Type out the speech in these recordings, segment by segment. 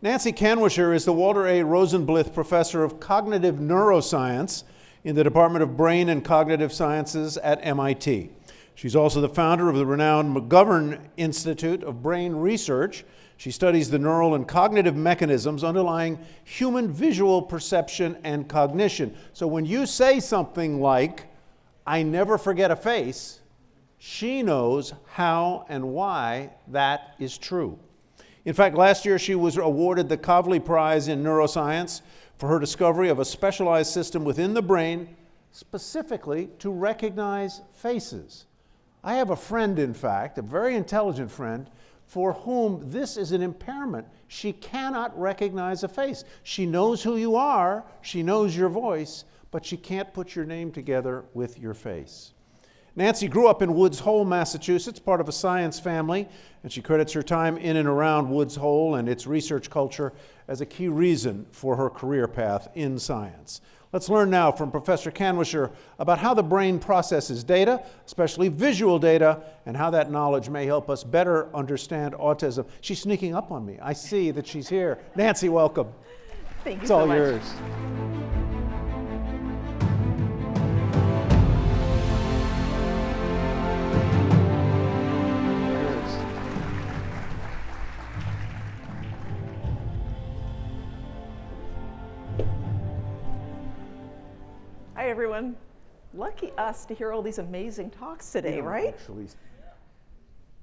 Nancy Kanwisher is the Walter A. Rosenblith Professor of Cognitive Neuroscience in the Department of Brain and Cognitive Sciences at MIT. She's also the founder of the renowned McGovern Institute of Brain Research. She studies the neural and cognitive mechanisms underlying human visual perception and cognition. So when you say something like, "I never forget a face," she knows how and why that is true. In fact, last year she was awarded the Causal Prize in Neuroscience for her discovery of a specialized system within the brain specifically to recognize faces. I have a friend, in fact, a very intelligent friend, for whom this is an impairment. She cannot recognize a face. She knows who you are, she knows your voice, but she can't put your name together with your face. Nancy grew up in Woods Hole, Massachusetts, part of a science family, and she credits her time in and around Woods Hole and its research culture as a key reason for her career path in science. Let's learn now from Professor Kanwisher about how the brain processes data, especially visual data, and how that knowledge may help us better understand autism. She's sneaking up on me. I see that she's here. Nancy, welcome. Thank you so much. It's all yours. Hi, everyone. Lucky us to hear all these amazing talks today, right? Actually.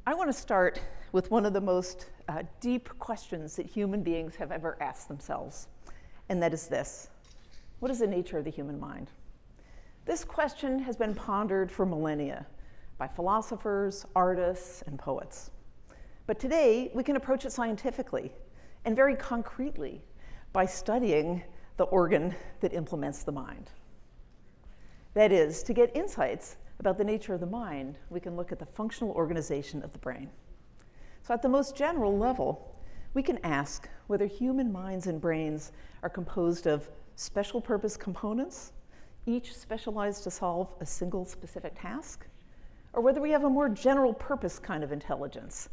I want to start with one of the most deep questions that human beings have ever asked themselves, and that is this: what is the nature of the human mind? This question has been pondered for millennia by philosophers, artists, and poets. But today, we can approach it scientifically and very concretely by studying the organ that implements the mind. That is, to get insights about the nature of the mind, we can look at the functional organization of the brain. So at the most general level, we can ask whether human minds and brains are composed of special purpose components, each specialized to solve a single specific task, or whether we have a more general purpose kind of intelligence,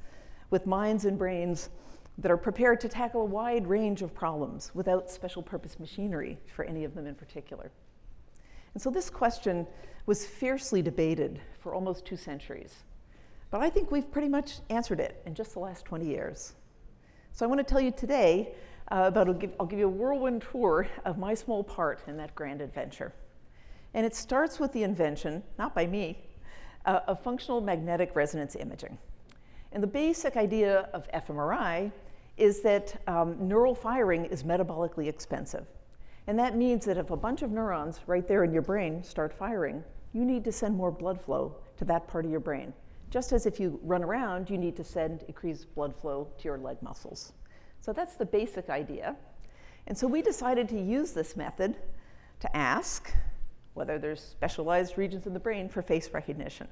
with minds and brains that are prepared to tackle a wide range of problems without special purpose machinery for any of them in particular. And so this question was fiercely debated for almost 2 centuries. But I think we've pretty much answered it in just the last 20 years. So I want to tell you today I'll give you a whirlwind tour of my small part in that grand adventure. And it starts with the invention, not by me, of functional magnetic resonance imaging. And the basic idea of fMRI is that neural firing is metabolically expensive. And that means that if a bunch of neurons right there in your brain start firing, you need to send more blood flow to that part of your brain. Just as if you run around, you need to send increased blood flow to your leg muscles. So that's the basic idea. And so we decided to use this method to ask whether there's specialized regions in the brain for face recognition.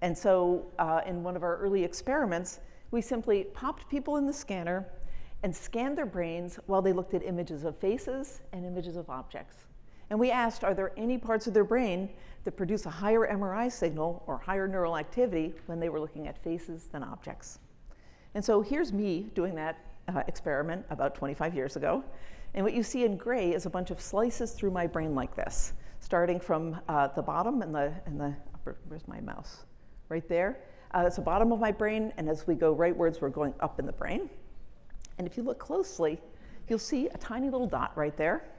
And so in one of our early experiments, we simply popped people in the scanner and scanned their brains while they looked at images of faces and images of objects. And we asked, are there any parts of their brain that produce a higher MRI signal or higher neural activity when they were looking at faces than objects? And so here's me doing that experiment about 25 years ago. And what you see in gray is a bunch of slices through my brain like this, starting from the bottom and the upper, where's my mouse? Right there. That's the bottom of my brain, and as we go rightwards, we're going up in the brain. And if you look closely, you'll see a tiny little dot right there.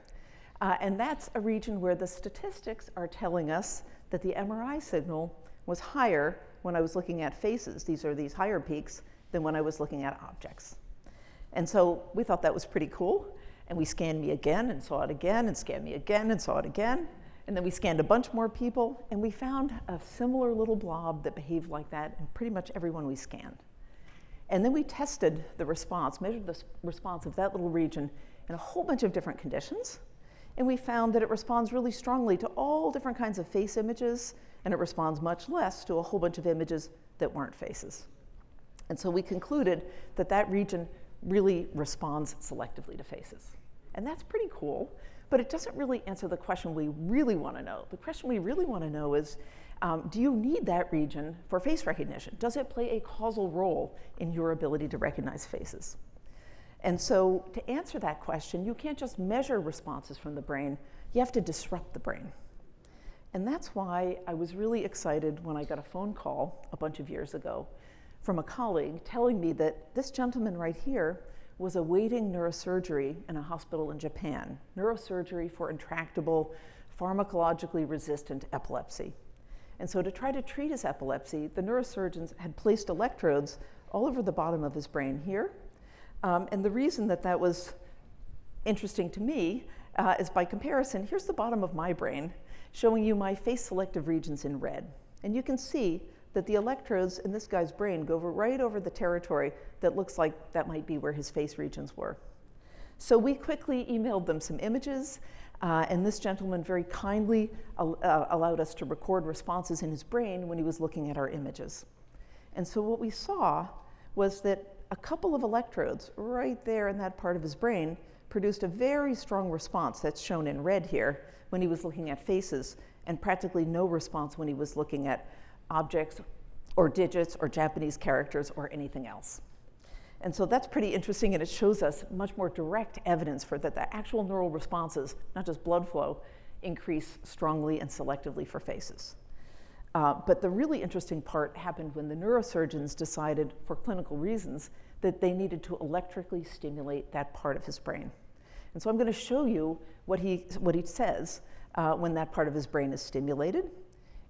And that's a region where the statistics are telling us that the MRI signal was higher when I was looking at faces. These are these higher peaks than when I was looking at objects. And so we thought that was pretty cool. And we scanned me again and saw it again, and scanned me again and saw it again. And then we scanned a bunch more people, and we found a similar little blob that behaved like that in pretty much everyone we scanned. And then we tested the response, measured the response of that little region in a whole bunch of different conditions. And we found that it responds really strongly to all different kinds of face images, and it responds much less to a whole bunch of images that weren't faces. And so we concluded that that region really responds selectively to faces. And that's pretty cool, but it doesn't really answer the question we really want to know. The question we really want to know is, do you need that region for face recognition? Does it play a causal role in your ability to recognize faces? And so to answer that question, you can't just measure responses from the brain, you have to disrupt the brain. And that's why I was really excited when I got a phone call a bunch of years ago from a colleague telling me that this gentleman right here was awaiting neurosurgery in a hospital in Japan, neurosurgery for intractable, pharmacologically resistant epilepsy. And so to try to treat his epilepsy, the neurosurgeons had placed electrodes all over the bottom of his brain here. And the reason that that was interesting to me is by comparison, here's the bottom of my brain showing you my face selective regions in red. And you can see that the electrodes in this guy's brain go right over the territory that looks like that might be where his face regions were. So we quickly emailed them some images, and this gentleman very kindly allowed us to record responses in his brain when he was looking at our images. And so what we saw was that a couple of electrodes right there in that part of his brain produced a very strong response that's shown in red here when he was looking at faces, and practically no response when he was looking at objects or digits or Japanese characters or anything else. And so that's pretty interesting, and it shows us much more direct evidence for that the actual neural responses, not just blood flow, increase strongly and selectively for faces. But the really interesting part happened when the neurosurgeons decided, for clinical reasons, that they needed to electrically stimulate that part of his brain. And so I'm going to show you what he says when that part of his brain is stimulated.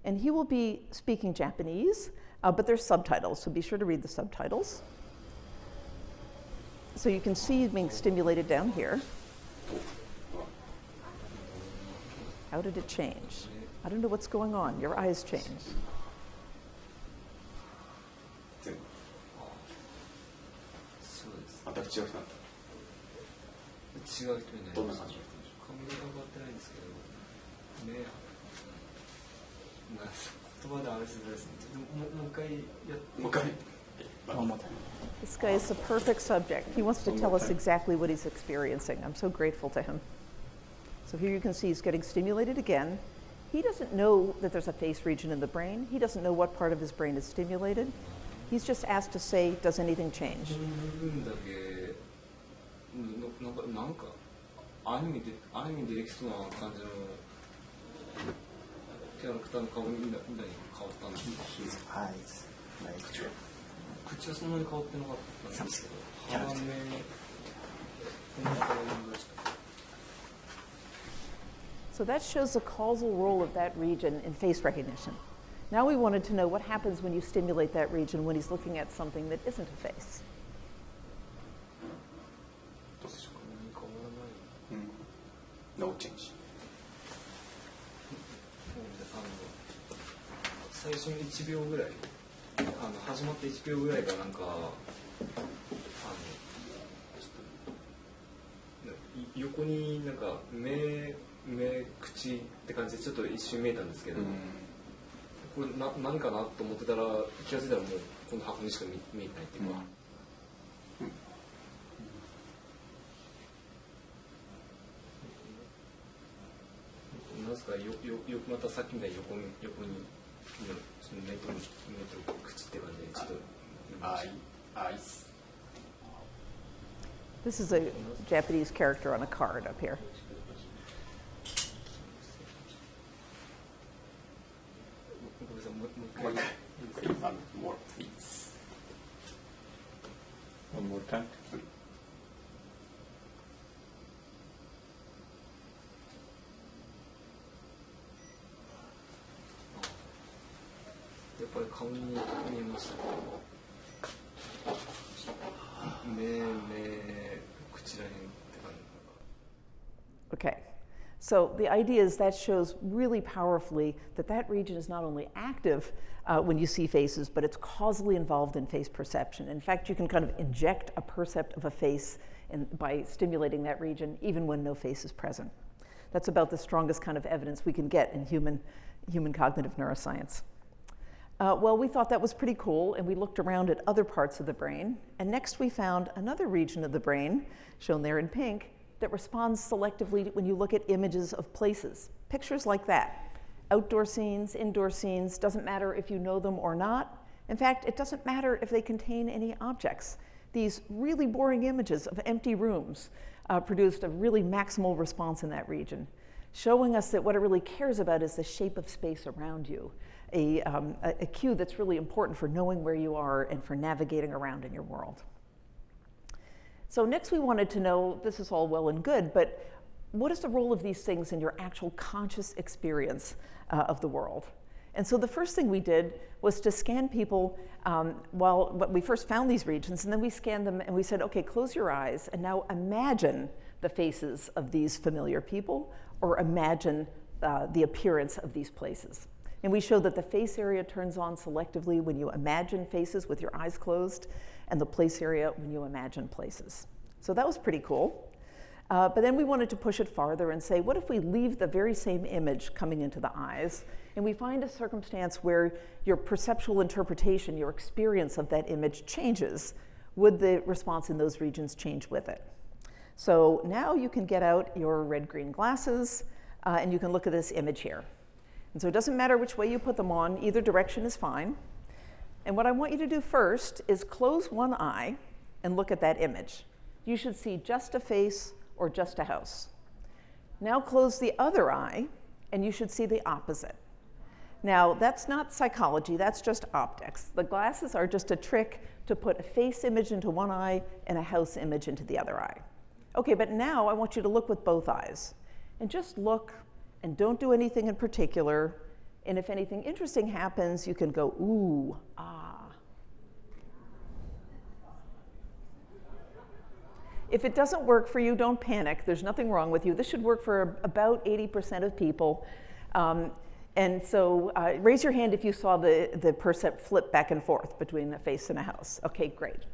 And he will be speaking Japanese, but there's subtitles, so be sure to read the subtitles. So you can see he's being stimulated down here. How did it change? I don't know what's going on. Your eyes change. 全く違う人だった。違う人になります。どんな感じの人でしょう。髪型変わってないんですけど、目、言葉であれするですね。もう一回やって。もう一回。This guy is a perfect subject. He wants to tell us exactly what he's experiencing. I'm so grateful to him. So here you can see he's getting stimulated again. He doesn't know that there's a face region in the brain. He doesn't know what part of his brain is stimulated. He's just asked to say, does anything change? なんかアニメでできそうな感じのキャラクターの顔みたいに変わったんですけど、口はそんなに変わってなかったんですけど、鼻目こんな感じでした。 So that shows the causal role of that region in face recognition. Now we wanted to know what happens when you stimulate that region when he's looking at something that isn't a face. No change. 最初の1秒ぐらい、始まって1秒ぐらいがなんか横になんか目口って感じでちょっと一瞬見えたんですけど、これ何かなと思ってたら気が付いたらもうこの箱にしか見えてないっていうか。なんですかまたさっきみたいに横にその目と口って感じでちょっと。This is a Japanese character on a card up here. More, please. One more time. やっぱり顔に見えました。目、口らへんって感じ。 Okay, so the idea is that shows really powerfully that that region is not only active when you see faces, but it's causally involved in face perception. In fact, you can kind of inject a percept of a face by stimulating that region even when no face is present. That's about the strongest kind of evidence we can get in human cognitive neuroscience. Well, we thought that was pretty cool, and we looked around at other parts of the brain. And next we found another region of the brain, shown there in pink, that responds selectively when you look at images of places. Pictures like that. Outdoor scenes, indoor scenes, doesn't matter if you know them or not. In fact, it doesn't matter if they contain any objects. These really boring images of empty rooms produced a really maximal response in that region, showing us that what it really cares about is the shape of space around you, a cue that's really important for knowing where you are and for navigating around in your world. So next we wanted to know, this is all well and good, but what is the role of these things in your actual conscious experience of the world? And so the first thing we did was to scan people when we first found these regions, and then we scanned them and we said, okay, close your eyes and now imagine the faces of these familiar people, or imagine the appearance of these places. And we showed that the face area turns on selectively when you imagine faces with your eyes closed, and the place area when you imagine places. So that was pretty cool. But then we wanted to push it farther and say, what if we leave the very same image coming into the eyes, and we find a circumstance where your perceptual interpretation, your experience of that image changes? Would the response in those regions change with it? So now you can get out your red-green glasses, and you can look at this image here. And so it doesn't matter which way you put them on, either direction is fine. And what I want you to do first is close one eye and look at that image. You should see just a face or just a house. Now close the other eye, and you should see the opposite. Now, that's not psychology, that's just optics. The glasses are just a trick to put a face image into one eye and a house image into the other eye. Okay, but now I want you to look with both eyes. And just look, and don't do anything in particular. And if anything interesting happens, you can go, ooh, ah. If it doesn't work for you, don't panic. There's nothing wrong with you. This should work for about 80% of people. And so raise your hand if you saw the percept flip back and forth between a face and a house. Okay, great.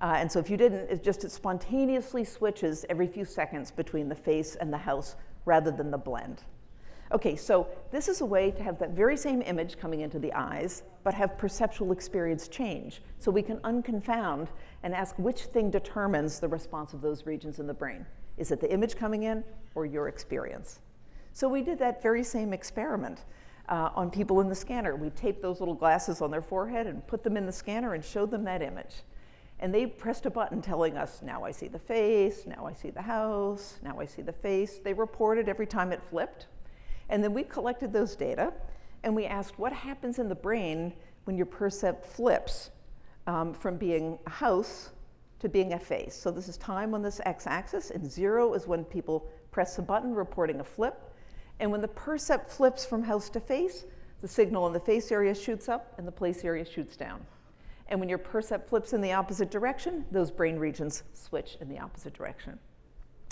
And so if you didn't, it spontaneously switches every few seconds between the face and the house rather than the blend. Okay, so this is a way to have that very same image coming into the eyes, but have perceptual experience change. So we can unconfound and ask which thing determines the response of those regions in the brain. Is it the image coming in or your experience? So we did that very same experiment on people in the scanner. We taped those little glasses on their forehead and put them in the scanner and showed them that image. And they pressed a button telling us, now I see the face, now I see the house, now I see the face. They reported every time it flipped. And then we collected those data, and we asked what happens in the brain when your percept flips from being a house to being a face. So this is time on this x-axis, and 0 is when people press the button reporting a flip. And when the percept flips from house to face, the signal in the face area shoots up and the place area shoots down. And when your percept flips in the opposite direction, those brain regions switch in the opposite direction.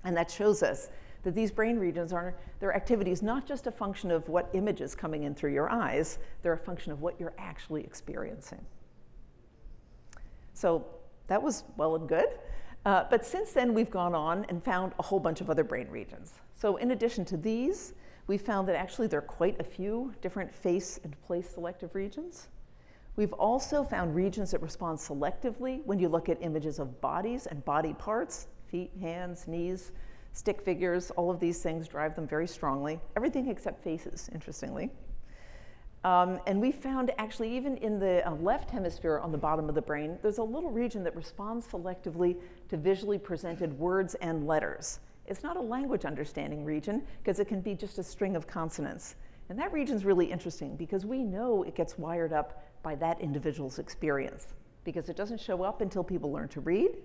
And that shows us that these brain regions their activity is not just a function of what image is coming in through your eyes, they're a function of what you're actually experiencing. So that was well and good. But since then, we've gone on and found a whole bunch of other brain regions. So in addition to these, we found that actually there are quite a few different face and place selective regions. We've also found regions that respond selectively when you look at images of bodies and body parts, feet, hands, knees, stick figures, all of these things drive them very strongly. Everything except faces, interestingly. And we found actually even in the left hemisphere on the bottom of the brain, there's a little region that responds selectively to visually presented words and letters. It's not a language understanding region because it can be just a string of consonants. And that region's really interesting because we know it gets wired up by that individual's experience because it doesn't show up until people learn to read,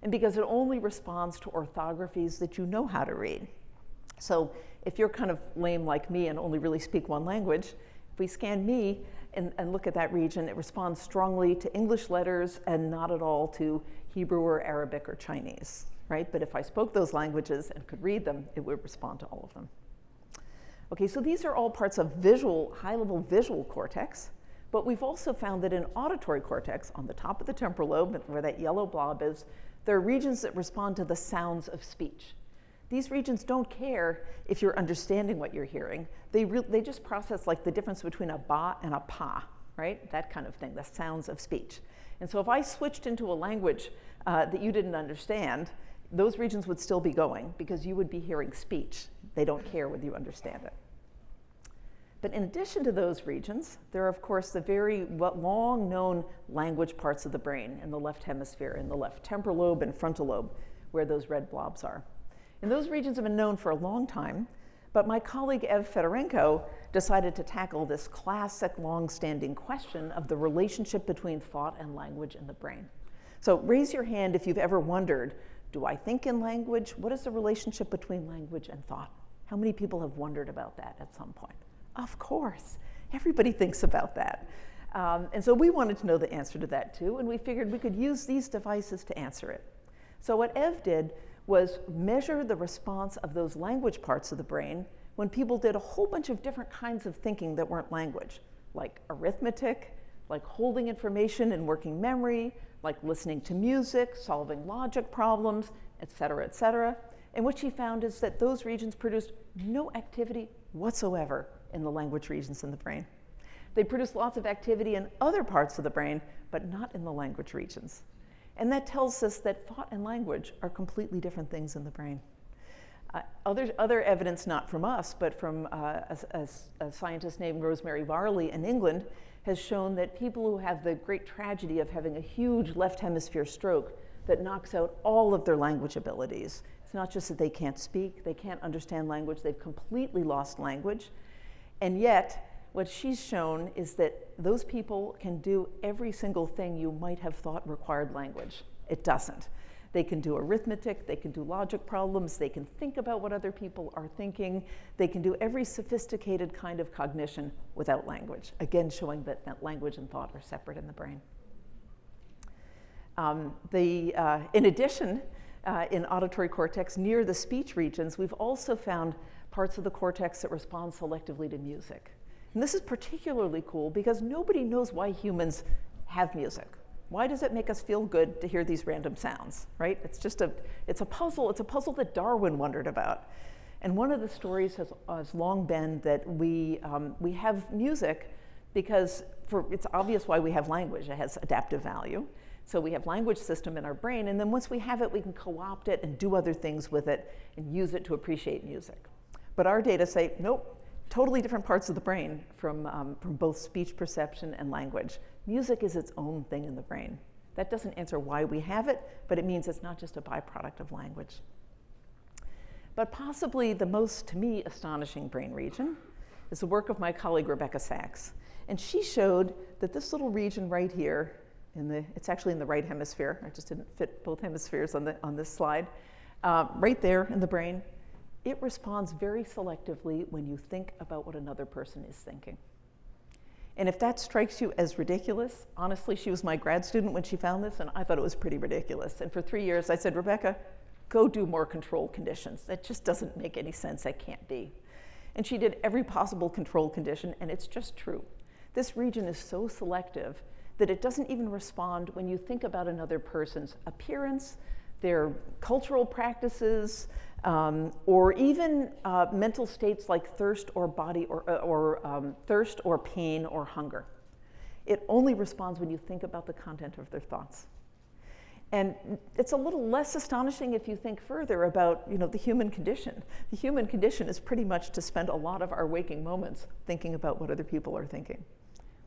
and because it only responds to orthographies that you know how to read. So if you're kind of lame like me and only really speak one language, if we scan me and look at that region, it responds strongly to English letters and not at all to Hebrew or Arabic or Chinese, right? But if I spoke those languages and could read them, it would respond to all of them. Okay, so these are all parts of high-level visual cortex, but we've also found that in auditory cortex, on the top of the temporal lobe, where that yellow blob is, there are regions that respond to the sounds of speech. These regions don't care if you're understanding what you're hearing. They just process like the difference between a ba and a pa, right? That kind of thing, the sounds of speech. And so if I switched into a language that you didn't understand, those regions would still be going because you would be hearing speech. They don't care whether you understand it. But in addition to those regions, there are, of course, the very long-known language parts of the brain in the left hemisphere, in the left temporal lobe and frontal lobe, where those red blobs are. And those regions have been known for a long time, but my colleague Ev Fedorenko decided to tackle this classic long-standing question of the relationship between thought and language in the brain. So raise your hand if you've ever wondered, do I think in language? What is the relationship between language and thought? How many people have wondered about that at some point? Of course, everybody thinks about that. And so we wanted to know the answer to that too, and we figured we could use these devices to answer it. So what Ev did was measure the response of those language parts of the brain when people did a whole bunch of different kinds of thinking that weren't language, like arithmetic, like holding information in working memory, like listening to music, solving logic problems, et cetera, et cetera. And what she found is that those regions produced no activity whatsoever in the language regions in the brain. They produced lots of activity in other parts of the brain, but not in the language regions. And that tells us that thought and language are completely different things in the brain. Other evidence, not from us, but from a scientist named Rosemary Varley in England, has shown that people who have the great tragedy of having a huge left hemisphere stroke that knocks out all of their language abilities. It's not just that they can't speak, they can't understand language, they've completely lost language. And yet, what she's shown is that those people can do every single thing you might have thought required language. It doesn't. They can do arithmetic, they can do logic problems, they can think about what other people are thinking, they can do every sophisticated kind of cognition without language. Again, showing that language and thought are separate in the brain. In addition, in auditory cortex near the speech regions, we've also found parts of the cortex that respond selectively to music. And this is particularly cool because nobody knows why humans have music. Why does it make us feel good to hear these random sounds, right? It's a puzzle. It's a puzzle that Darwin wondered about. And one of the stories has long been that we have music because it's obvious why we have language. It has adaptive value. So we have language system in our brain, and then once we have it, we can co-opt it and do other things with it and use it to appreciate music. But our data say, nope, totally different parts of the brain from both speech perception and language. Music is its own thing in the brain. That doesn't answer why we have it, but it means it's not just a byproduct of language. But possibly the most, to me, astonishing brain region is the work of my colleague Rebecca Sachs. And she showed that this little region right here, it's actually in the right hemisphere. I just didn't fit both hemispheres on this slide. Right there in the brain, it responds very selectively when you think about what another person is thinking. And if that strikes you as ridiculous, honestly, she was my grad student when she found this, and I thought it was pretty ridiculous. And for 3 years, I said, Rebecca, go do more control conditions. That just doesn't make any sense. That can't be. And she did every possible control condition, and it's just true. This region is so selective that it doesn't even respond when you think about another person's appearance, their cultural practices, or even mental states like thirst or thirst or pain or hunger. It only responds when you think about the content of their thoughts. And it's a little less astonishing if you think further about, the human condition. The human condition is pretty much to spend a lot of our waking moments thinking about what other people are thinking.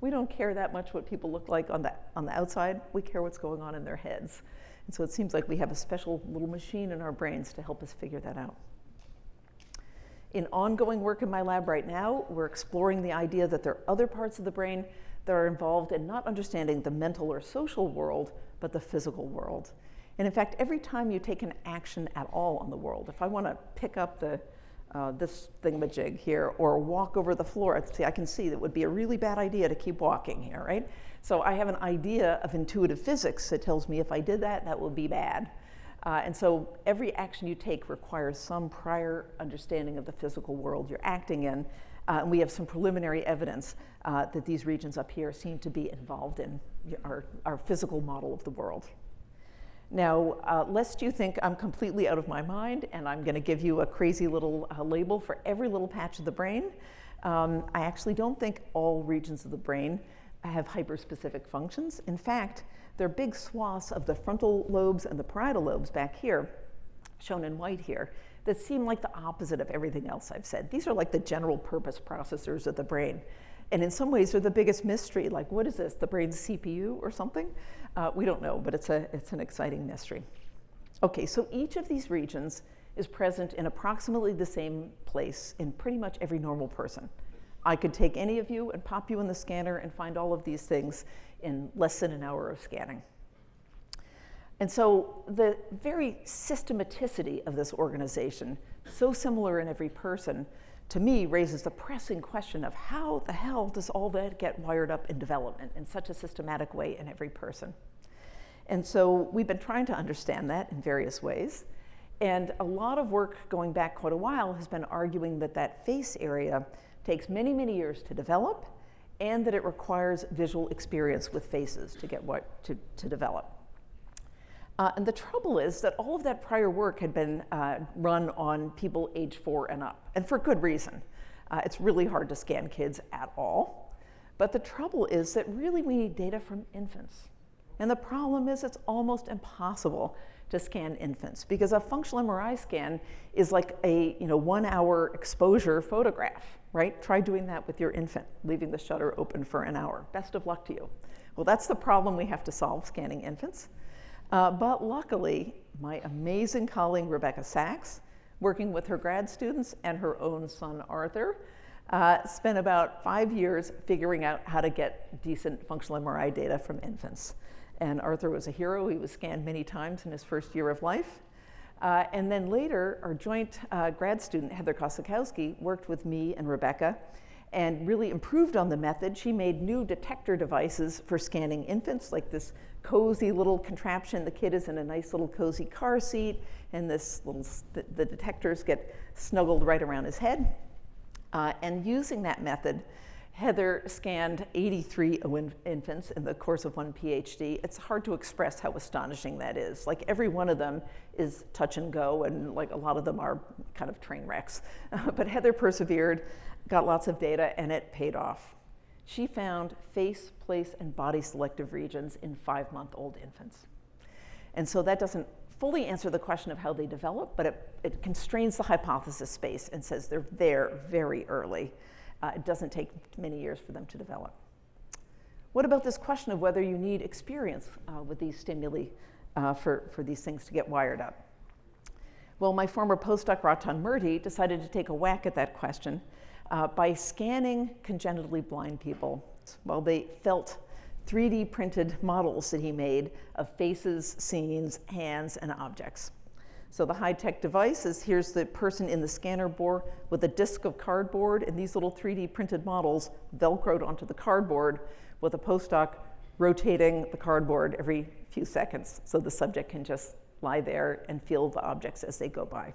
We don't care that much what people look like on the outside. We care what's going on in their heads. And so it seems like we have a special little machine in our brains to help us figure that out. In ongoing work in my lab right now, we're exploring the idea that there are other parts of the brain that are involved in not understanding the mental or social world, but the physical world. And in fact, every time you take an action at all on the world, if I want to pick up this thingamajig here or walk over the floor, I can see that it would be a really bad idea to keep walking here, right? So I have an idea of intuitive physics that tells me if I did that, that would be bad. And so every action you take requires some prior understanding of the physical world you're acting in. And we have some preliminary evidence that these regions up here seem to be involved in our physical model of the world. Now, lest you think I'm completely out of my mind and I'm going to give you a crazy little label for every little patch of the brain, I actually don't think all regions of the brain have hyperspecific functions. In fact, there are big swaths of the frontal lobes and the parietal lobes back here, shown in white here, that seem like the opposite of everything else I've said. These are like the general purpose processors of the brain. And in some ways, they're the biggest mystery. Like, what is this, the brain's CPU or something? We don't know, but it's an exciting mystery. Okay, so each of these regions is present in approximately the same place in pretty much every normal person. I could take any of you and pop you in the scanner and find all of these things in less than an hour of scanning. And so the very systematicity of this organization, so similar in every person, to me raises the pressing question of how the hell does all that get wired up in development in such a systematic way in every person? And so we've been trying to understand that in various ways. And a lot of work going back quite a while has been arguing that that face area takes many, many years to develop, and that it requires visual experience with faces to get to develop. And the trouble is that all of that prior work had been run on people age 4 and up, and for good reason. It's really hard to scan kids at all. But the trouble is that really we need data from infants. And the problem is it's almost impossible to scan infants, because a functional MRI scan is like a 1 hour exposure photograph, right? Try doing that with your infant, leaving the shutter open for an hour. Best of luck to you. Well, that's the problem we have to solve scanning infants. But luckily, my amazing colleague, Rebecca Sachs, working with her grad students and her own son, Arthur, spent about 5 years figuring out how to get decent functional MRI data from infants. And Arthur was a hero. He was scanned many times in his first year of life. And then later, our joint grad student, Heather Kosakowski, worked with me and Rebecca and really improved on the method. She made new detector devices for scanning infants, like this cozy little contraption. The kid is in a nice little cozy car seat, and the detectors get snuggled right around his head. And using that method, Heather scanned 83 infants in the course of one PhD. It's hard to express how astonishing that is. Like, every one of them is touch and go, and like a lot of them are kind of train wrecks. But Heather persevered, got lots of data, and it paid off. She found face, place, and body selective regions in 5-month-old infants. And so that doesn't fully answer the question of how they develop, but it constrains the hypothesis space and says they're there very early. It doesn't take many years for them to develop. What about this question of whether you need experience with these stimuli for these things to get wired up? Well, my former postdoc, Ratan Murthy, decided to take a whack at that question by scanning congenitally blind people while they felt 3D printed models that he made of faces, scenes, hands, and objects. So the high-tech device is, here's the person in the scanner bore with a disc of cardboard, and these little 3D printed models velcroed onto the cardboard, with a postdoc rotating the cardboard every few seconds so the subject can just lie there and feel the objects as they go by.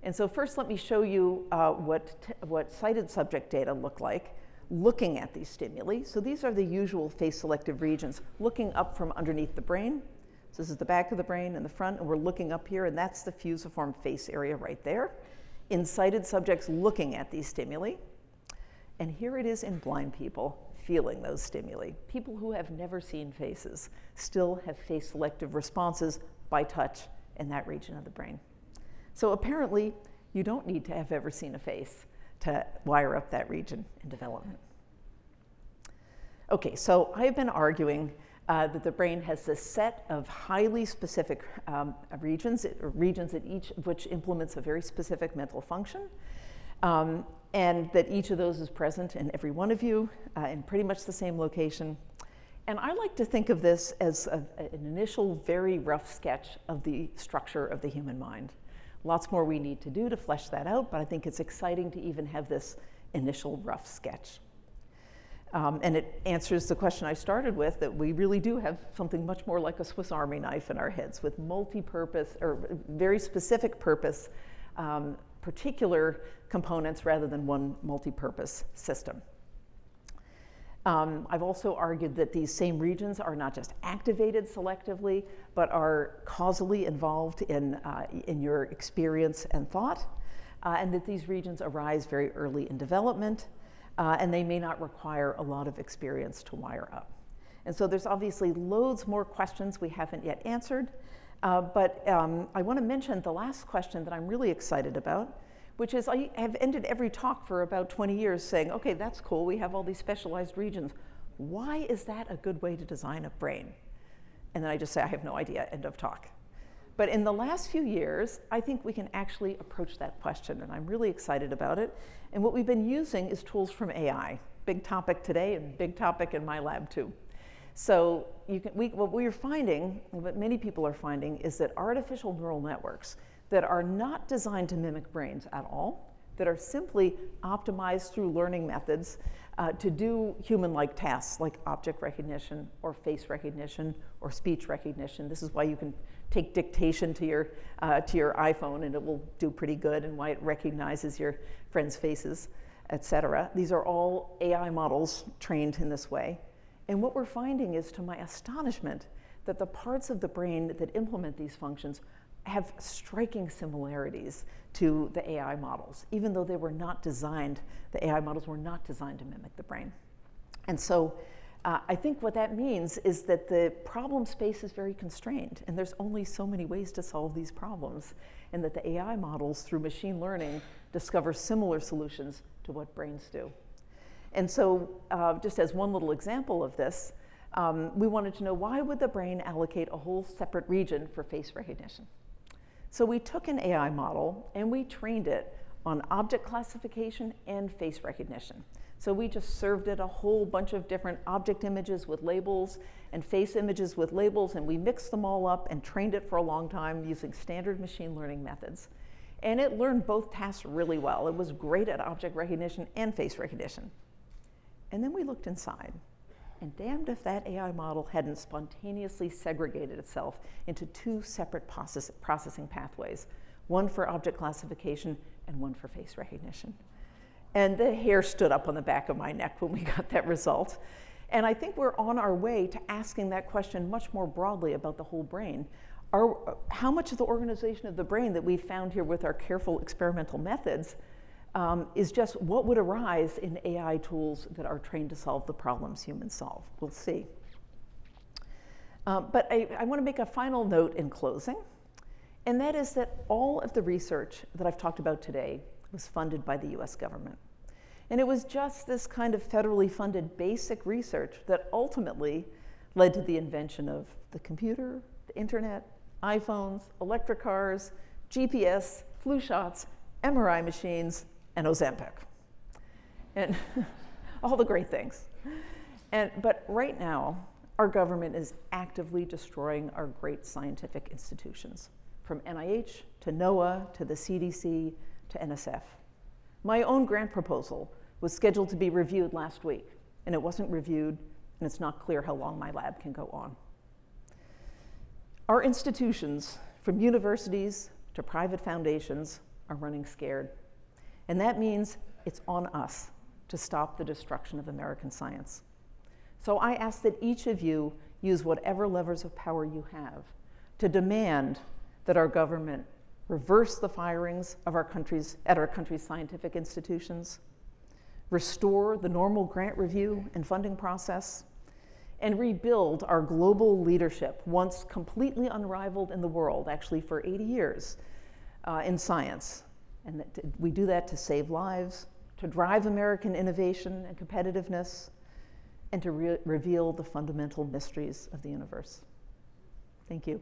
And so first, let me show you what sighted subject data look like looking at these stimuli. So these are the usual face-selective regions looking up from underneath the brain. So this is the back of the brain and the front, and we're looking up here, and that's the fusiform face area right there. In sighted subjects looking at these stimuli. And here it is in blind people feeling those stimuli. People who have never seen faces still have face-selective responses by touch in that region of the brain. So apparently, you don't need to have ever seen a face to wire up that region in development. Okay, so I've been arguing that the brain has this set of highly specific regions at each of which implements a very specific mental function, and that each of those is present in every one of you in pretty much the same location. And I like to think of this as an initial, very rough sketch of the structure of the human mind. Lots more we need to do to flesh that out, but I think it's exciting to even have this initial rough sketch. And it answers the question I started with, that we really do have something much more like a Swiss Army knife in our heads, with multi-purpose or very specific purpose, particular components rather than one multi-purpose system. I've also argued that these same regions are not just activated selectively, but are causally involved in your experience and thought, and that these regions arise very early in development, and they may not require a lot of experience to wire up. And so there's obviously loads more questions we haven't yet answered, But I want to mention the last question that I'm really excited about, which is I have ended every talk for about 20 years saying, okay, that's cool, we have all these specialized regions. Why is that a good way to design a brain? And then I just say, I have no idea, end of talk. But in the last few years, I think we can actually approach that question, and I'm really excited about it. And what we've been using is tools from AI. Big topic today, and big topic in my lab too. So what we're finding, what many people are finding, is that artificial neural networks that are not designed to mimic brains at all, that are simply optimized through learning methods to do human-like tasks like object recognition or face recognition or speech recognition. This is why you can take dictation to your iPhone and it will do pretty good, and why it recognizes your friends' faces, et cetera. These are all AI models trained in this way. And what we're finding is, to my astonishment, that the parts of the brain that implement these functions have striking similarities to the AI models, even though they were not designed, the AI models were not designed to mimic the brain. And so I think what that means is that the problem space is very constrained, and there's only so many ways to solve these problems, and that the AI models, through machine learning, discover similar solutions to what brains do. And so just as one little example of this, we wanted to know, why would the brain allocate a whole separate region for face recognition? So we took an AI model and we trained it on object classification and face recognition. So we just served it a whole bunch of different object images with labels and face images with labels, and we mixed them all up and trained it for a long time using standard machine learning methods. And it learned both tasks really well. It was great at object recognition and face recognition. And then we looked inside, and damned if that AI model hadn't spontaneously segregated itself into two separate processing pathways, one for object classification and one for face recognition. And the hair stood up on the back of my neck when we got that result. And I think we're on our way to asking that question much more broadly about the whole brain. How much of the organization of the brain that we've found here with our careful experimental methods is just what would arise in AI tools that are trained to solve the problems humans solve? We'll see. But I want to make a final note in closing, and that is that all of the research that I've talked about today was funded by the US government. And it was just this kind of federally funded basic research that ultimately led to the invention of the computer, the internet, iPhones, electric cars, GPS, flu shots, MRI machines, and Ozempic, and all the great things. But right now, our government is actively destroying our great scientific institutions, from NIH to NOAA to the CDC to NSF. My own grant proposal was scheduled to be reviewed last week, and it wasn't reviewed, and it's not clear how long my lab can go on. Our institutions, from universities to private foundations, are running scared. And that means it's on us to stop the destruction of American science. So I ask that each of you use whatever levers of power you have to demand that our government reverse the firings of our country's scientific institutions, restore the normal grant review and funding process, and rebuild our global leadership, once completely unrivaled in the world, actually for 80 years, in science. And we do that to save lives, to drive American innovation and competitiveness, and to reveal the fundamental mysteries of the universe. Thank you.